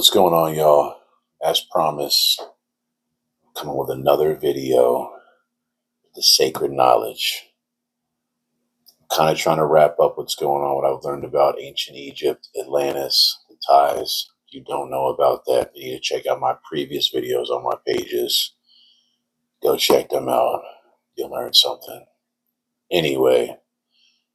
What's going on, y'all? As promised, coming with another video, the sacred knowledge. Kind of trying to wrap up what's going on, what I've learned about ancient Egypt, Atlantis, the ties. If you don't know about that, you need to check out my previous videos on my pages. Go check them out. You'll learn something. Anyway,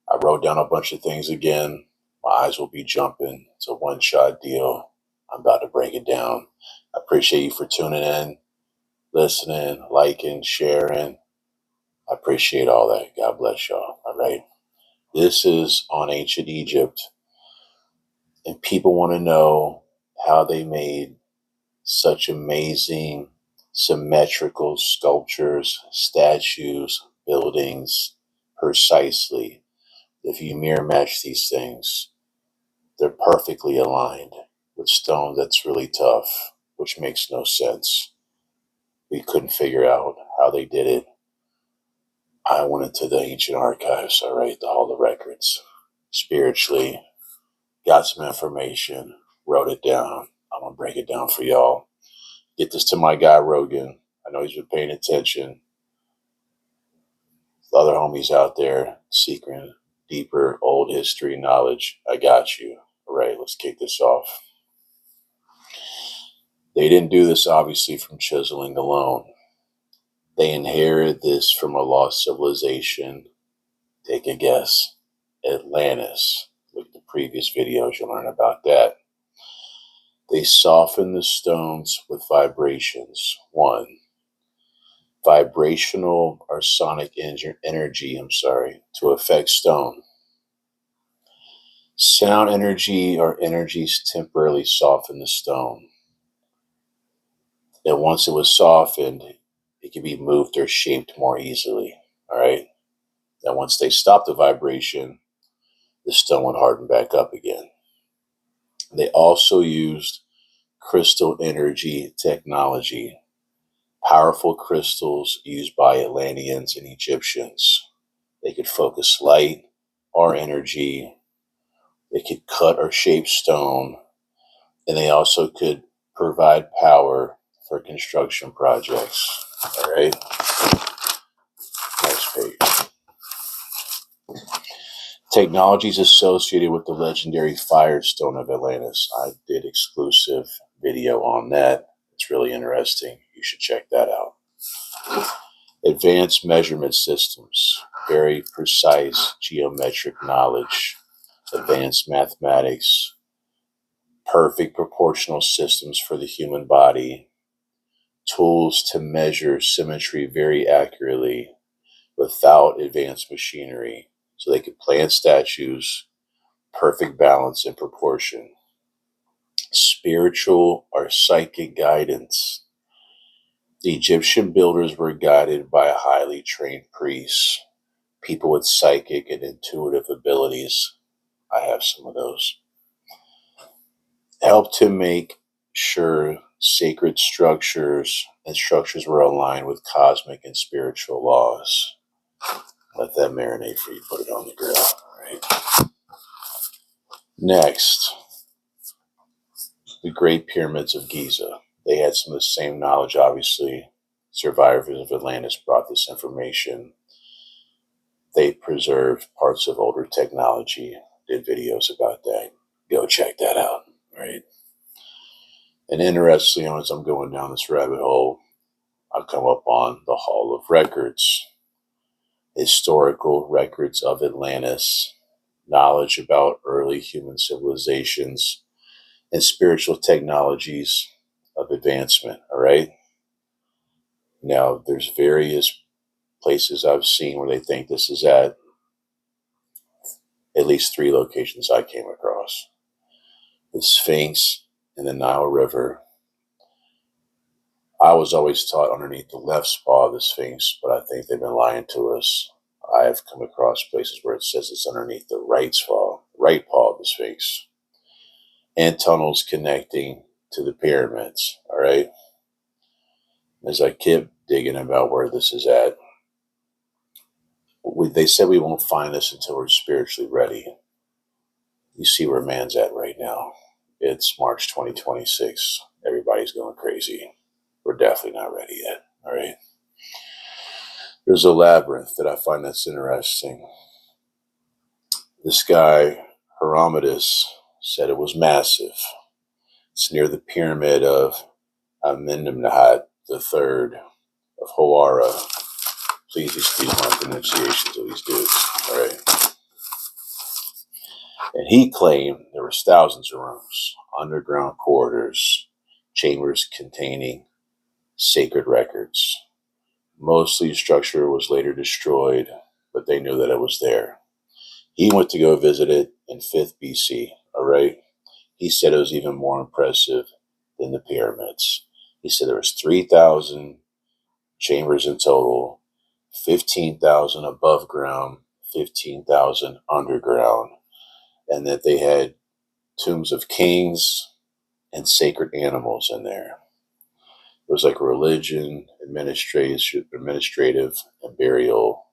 I wrote down a bunch of things again. My eyes will be jumping. It's a one-shot deal. I'm about to break it down. I appreciate you for tuning in, listening, liking, sharing. I appreciate all that. God bless y'all. All right. This is on ancient Egypt, and people want to know how they made such amazing symmetrical sculptures, statues, buildings precisely. If you mirror match these things, they're perfectly aligned with stone that's really tough, which makes no sense. We couldn't figure out how they did it. I went into the ancient archives, all right, all the records, spiritually, got some information, wrote it down. I'm going to break it down for y'all. Get this to my guy, Rogan. I know he's been paying attention. The other homies out there seeking deeper old history knowledge, I got you. All right, let's kick this off. They didn't do this, obviously, from chiseling alone. They inherited this from a lost civilization. Take a guess. Atlantis. Look at the previous videos, you'll learn about that. They soften the stones with vibrations. 1. Vibrational or sonic energy, to affect stone. Sound energy or energies temporarily soften the stone. And once it was softened, it can be moved or shaped more easily. All right. Then once they stopped the vibration, the stone would harden back up again. They also used crystal energy technology, powerful crystals used by Atlanteans and Egyptians. They could focus light or energy. They could cut or shape stone. And they also could provide power for construction projects. All right. Next page. Technologies associated with the legendary Firestone of Atlantis. I did exclusive video on that. It's really interesting. You should check that out. Advanced measurement systems, very precise geometric knowledge, advanced mathematics, perfect proportional systems for the human body, tools to measure symmetry very accurately without advanced machinery. So they could plant statues, perfect balance and proportion. Spiritual or psychic guidance. The Egyptian builders were guided by highly trained priests, people with psychic and intuitive abilities. I have some of those. Helped to make sure sacred structures and structures were aligned with cosmic and spiritual laws. Let that marinate for you. Put it on the grill. All right. Next, the Great Pyramids of Giza. They had some of the same knowledge, obviously. Survivors of Atlantis brought this information. They preserved parts of older technology, did videos about that. Go check that out, right? And interestingly, as I'm going down this rabbit hole, I come up on the Hall of Records, historical records of Atlantis, knowledge about early human civilizations, and spiritual technologies of advancement, all right? Now, there's various places I've seen where they think this is at least 3 locations I came across. The Sphinx and the Nile River. I was always taught underneath the left paw of the Sphinx, but I think they've been lying to us. I've come across places where it says it's underneath the right paw of the Sphinx. And tunnels connecting to the pyramids, all right? As I kept digging about where this is at, they said we won't find this until we're spiritually ready. You see where man's at right now. It's March 2026. Everybody's going crazy. We're definitely not ready yet. All right. There's a labyrinth that I find that's interesting. This guy, Herodotus, said it was massive. It's near the pyramid of Amenemhat III of Hawara. Please excuse my pronunciations of these dudes. All right. And he claimed there was thousands of rooms, underground corridors, chambers containing sacred records. Mostly the structure was later destroyed, but they knew that it was there. He went to go visit it in 5th BC, all right? He said it was even more impressive than the pyramids. He said there was 3,000 chambers in total, 15,000 above ground, 15,000 underground, and that they had tombs of kings and sacred animals in there. It was like a religion, administrative, and burial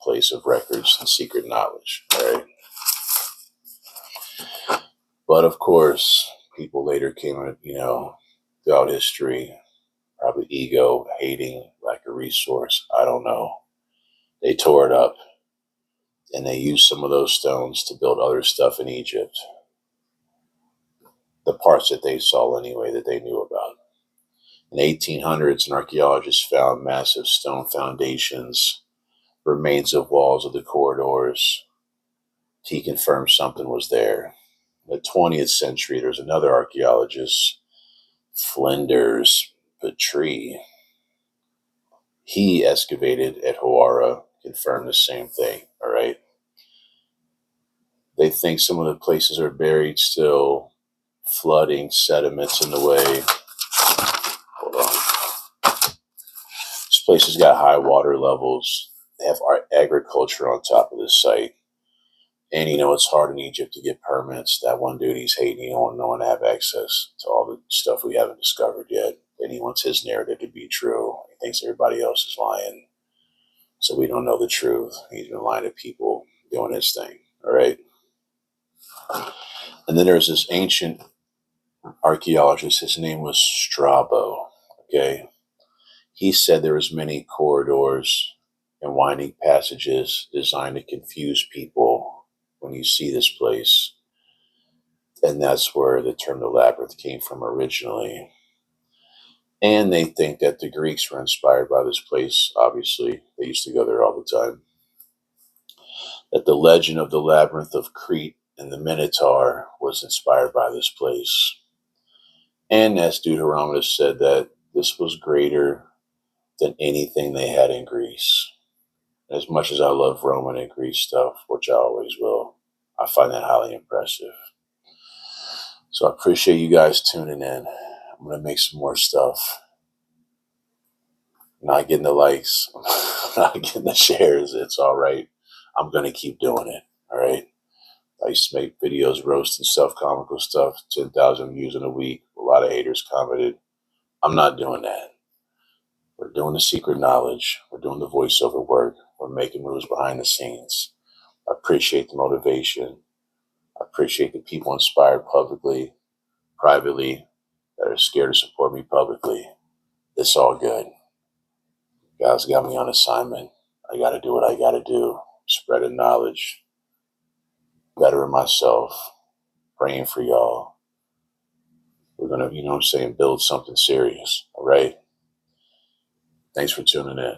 place of records and secret knowledge. All right. But of course, people later came, throughout history, probably ego, hating, lack of resource. I don't know. They tore it up and they used some of those stones to build other stuff in Egypt. The parts that they saw anyway, that they knew about. In the 1800s, an archaeologist found massive stone foundations, remains of walls of the corridors. He confirmed something was there. In the 20th century, there was another archaeologist, Flinders Petrie. He excavated at Hawara, confirmed the same thing, all right? They think some of the places are buried still, flooding, sediments in the way. Hold on. This place has got high water levels. They have agriculture on top of this site. And it's hard in Egypt to get permits. That one dude, he's hating. He don't want no one to have access to all the stuff we haven't discovered yet. And he wants his narrative to be true. He thinks everybody else is lying. So we don't know the truth. He's been lying to people, doing his thing. All right. And then there's this ancient archaeologist. His name was Strabo. Okay. He said there was many corridors and winding passages designed to confuse people when you see this place. And that's where the term the labyrinth came from originally. And they think that the Greeks were inspired by this place. Obviously, they used to go there all the time. That the legend of the labyrinth of Crete and the Minotaur was inspired by this place. And as Deuteronomus said, that this was greater than anything they had in Greece. As much as I love Roman and Greek stuff, which I always will, I find that highly impressive. So I appreciate you guys tuning in. I'm going to make some more stuff. Not getting the likes, not getting the shares. It's all right. I'm going to keep doing it. All right. I used to make videos roasting stuff, comical stuff, 10,000 views in a week. A lot of haters commented. I'm not doing that. We're doing the secret knowledge. We're doing the voiceover work. We're making moves behind the scenes. I appreciate the motivation. I appreciate the people inspired publicly, privately, that are scared to support me publicly. It's all good. God's got me on assignment. I got to do what I got to do. Spreading knowledge. Bettering myself. Praying for y'all. We're going to, build something serious. All right. Thanks for tuning in.